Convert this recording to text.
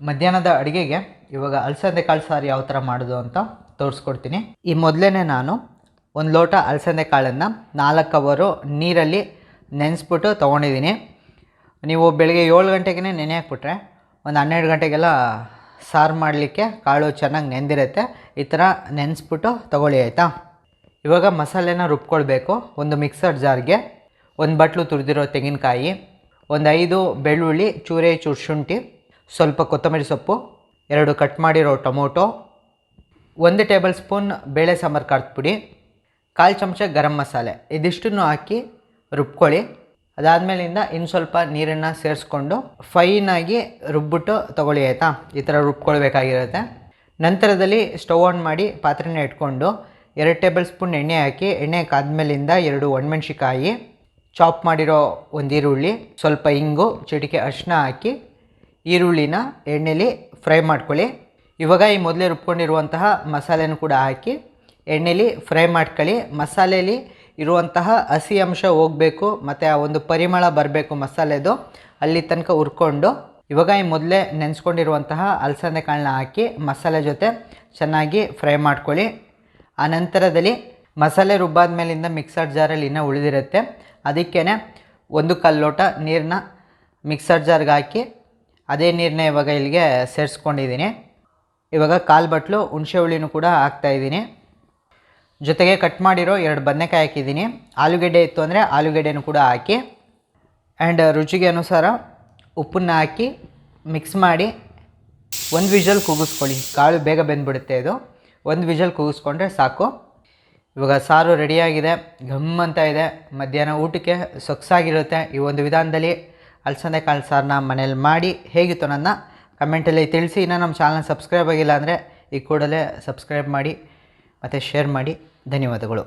ಮಧ್ಯಾಹ್ನದ ಅಡುಗೆಗೆ ಇವಾಗ ಅಲಸಂದೆ ಕಾಳು ಸಾರು ಯಾವ ಥರ ಮಾಡೋದು ಅಂತ ತೋರಿಸ್ಕೊಡ್ತೀನಿ. ಈ ಮೊದಲೇ ನಾನು 1 ಲೋಟ ಅಲಸಂದೆ ಕಾಳನ್ನು 4 ಅವರು ನೀರಲ್ಲಿ ನೆನೆಸ್ಬಿಟ್ಟು ತೊಗೊಂಡಿದ್ದೀನಿ. ನೀವು ಬೆಳಗ್ಗೆ 7 ಗಂಟೆಗೆ ನೆನೆ ಹಾಕ್ಬಿಟ್ರೆ ಒಂದು 12 ಗಂಟೆಗೆಲ್ಲ ಸಾರು ಮಾಡಲಿಕ್ಕೆ ಕಾಳು ಚೆನ್ನಾಗಿ ನೆಂದಿರುತ್ತೆ. ಈ ಥರ ನೆನೆಸ್ಬಿಟ್ಟು ತೊಗೊಳ್ಳಿ ಆಯಿತಾ. ಇವಾಗ ಮಸಾಲೆನ ರುಬ್ಕೊಳ್ಬೇಕು. ಒಂದು ಮಿಕ್ಸರ್ ಜಾರ್ಗೆ 1 ಬಟ್ಲು ತುರಿದಿರೋ ತೆಂಗಿನಕಾಯಿ, ಒಂದು 5 ಬೆಳ್ಳುಳ್ಳಿ, ಚೂರು ಶುಂಠಿ, ಸ್ವಲ್ಪ ಕೊತ್ತಂಬರಿ ಸೊಪ್ಪು, 2 ಕಟ್ ಮಾಡಿರೋ ಟೊಮೊಟೊ, 1 ಟೇಬಲ್ ಸ್ಪೂನ್ ಬೇಳೆ ಸಾಂಬಾರು ಖಾರದ ಪುಡಿ, 1/4 ಚಮಚ ಗರಂ ಮಸಾಲೆ, ಇದಿಷ್ಟನ್ನು ಹಾಕಿ ರುಬ್ಕೊಳ್ಳಿ. ಅದಾದಮೇಲಿಂದ ಇನ್ನು ಸ್ವಲ್ಪ ನೀರನ್ನು ಸೇರಿಸ್ಕೊಂಡು ಫೈನಾಗಿ ರುಬ್ಬಿಟ್ಟು ತೊಗೊಳ್ಳಿ ಆಯಿತಾ. ಈ ಥರ ರುಬ್ಕೊಳ್ಬೇಕಾಗಿರುತ್ತೆ. ನಂತರದಲ್ಲಿ ಸ್ಟವ್ ಆನ್ ಮಾಡಿ ಪಾತ್ರೆನ ಇಟ್ಕೊಂಡು 2 ಟೇಬಲ್ ಸ್ಪೂನ್ ಎಣ್ಣೆ ಹಾಕಿ, ಎಣ್ಣೆ ಕಾದ್ಮೇಲಿಂದ 2 ಒಣಮೆಣ್ಸಿಕಾಯಿ, ಚಾಪ್ ಮಾಡಿರೋ 1 ಈರುಳ್ಳಿ, ಸ್ವಲ್ಪ ಇಂಗು, ಚಿಟಿಕೆ ಅರಿಶಿನ ಹಾಕಿ ಈರುಳ್ಳಿನ ಎಣ್ಣೆಲಿ ಫ್ರೈ ಮಾಡ್ಕೊಳ್ಳಿ. ಇವಾಗ ಈ ಮೊದಲೇ ರುಬ್ಕೊಂಡಿರುವಂತಹ ಮಸಾಲೆನೂ ಕೂಡ ಹಾಕಿ ಎಣ್ಣೆಲಿ ಫ್ರೈ ಮಾಡ್ಕೊಳ್ಳಿ. ಮಸಾಲೆಯಲ್ಲಿ ಇರುವಂತಹ ಹಸಿ ಅಂಶ ಹೋಗಬೇಕು ಮತ್ತು ಆ ಒಂದು ಪರಿಮಳ ಬರಬೇಕು ಮಸಾಲೆದು, ಅಲ್ಲಿ ತನಕ ಹುರ್ಕೊಂಡು ಇವಾಗ ಈ ಮೊದಲೇ ನೆನೆಸ್ಕೊಂಡಿರುವಂತಹ ಅಲಸಂದೆ ಕಾಳನ್ನ ಹಾಕಿ ಮಸಾಲೆ ಜೊತೆ ಚೆನ್ನಾಗಿ ಫ್ರೈ ಮಾಡ್ಕೊಳ್ಳಿ. ಆ ನಂತರದಲ್ಲಿ ಮಸಾಲೆ ರುಬ್ಬಾದ ಮೇಲಿಂದ ಮಿಕ್ಸರ್ ಜಾರಲ್ಲಿ ಇನ್ನೂ ಉಳಿದಿರುತ್ತೆ, ಅದಕ್ಕೇ 1/4 ಲೋಟ ನೀರನ್ನ ಮಿಕ್ಸರ್ ಜಾರ್ಗೆ ಹಾಕಿ ಅದೇ ನೀರನ್ನ ಇವಾಗ ಇಲ್ಲಿಗೆ ಸೇರಿಸ್ಕೊಂಡಿದ್ದೀನಿ. ಇವಾಗ 1/4 ಬಟ್ಲು ಹುಣಸೆ ಹುಳಿನೂ ಕೂಡ ಹಾಕ್ತಾಯಿದ್ದೀನಿ. ಜೊತೆಗೆ ಕಟ್ ಮಾಡಿರೋ 2 ಬದನೆಕಾಯಿ ಹಾಕಿದ್ದೀನಿ. ಆಲೂಗೆಡ್ಡೆ ಇತ್ತು ಅಂದರೆ ಆಲೂಗೆಡ್ಡೆನೂ ಕೂಡ ಹಾಕಿ ಆ್ಯಂಡ್ ರುಚಿಗೆ ಅನುಸಾರ ಉಪ್ಪನ್ನು ಹಾಕಿ ಮಿಕ್ಸ್ ಮಾಡಿ 1 ವಿಷಲ್ ಕೂಗಿಸ್ಕೊಳ್ಳಿ. ಕಾಳು ಬೇಗ ಬೆಂದ್ಬಿಡುತ್ತೆ ಇದು. 1 ವಿಷಲ್ ಕೂಗಿಸ್ಕೊಂಡ್ರೆ ಸಾಕು. ಇವಾಗ ಸಾರು ರೆಡಿಯಾಗಿದೆ, ಘಮ್ ಅಂತ ಇದೆ. ಮಧ್ಯಾಹ್ನ ಊಟಕ್ಕೆ ಸೊಗಸಾಗಿರುತ್ತೆ. ಈ ಒಂದು ವಿಧಾನದಲ್ಲಿ ಅಲಸಂದೆ ಕಾಳು ಸಾರನ್ನ ಮನೇಲಿ ಮಾಡಿ ಹೇಗಿತ್ತು ನನ್ನ ಕಮೆಂಟಲ್ಲಿ ತಿಳಿಸಿ. ಇನ್ನೂ ನಮ್ಮ ಚಾನಲ್ ಸಬ್ಸ್ಕ್ರೈಬ್ ಆಗಿಲ್ಲ ಅಂದರೆ ಈ ಕೂಡಲೇ ಸಬ್ಸ್ಕ್ರೈಬ್ ಮಾಡಿ ಮತ್ತು ಶೇರ್ ಮಾಡಿ. ಧನ್ಯವಾದಗಳು.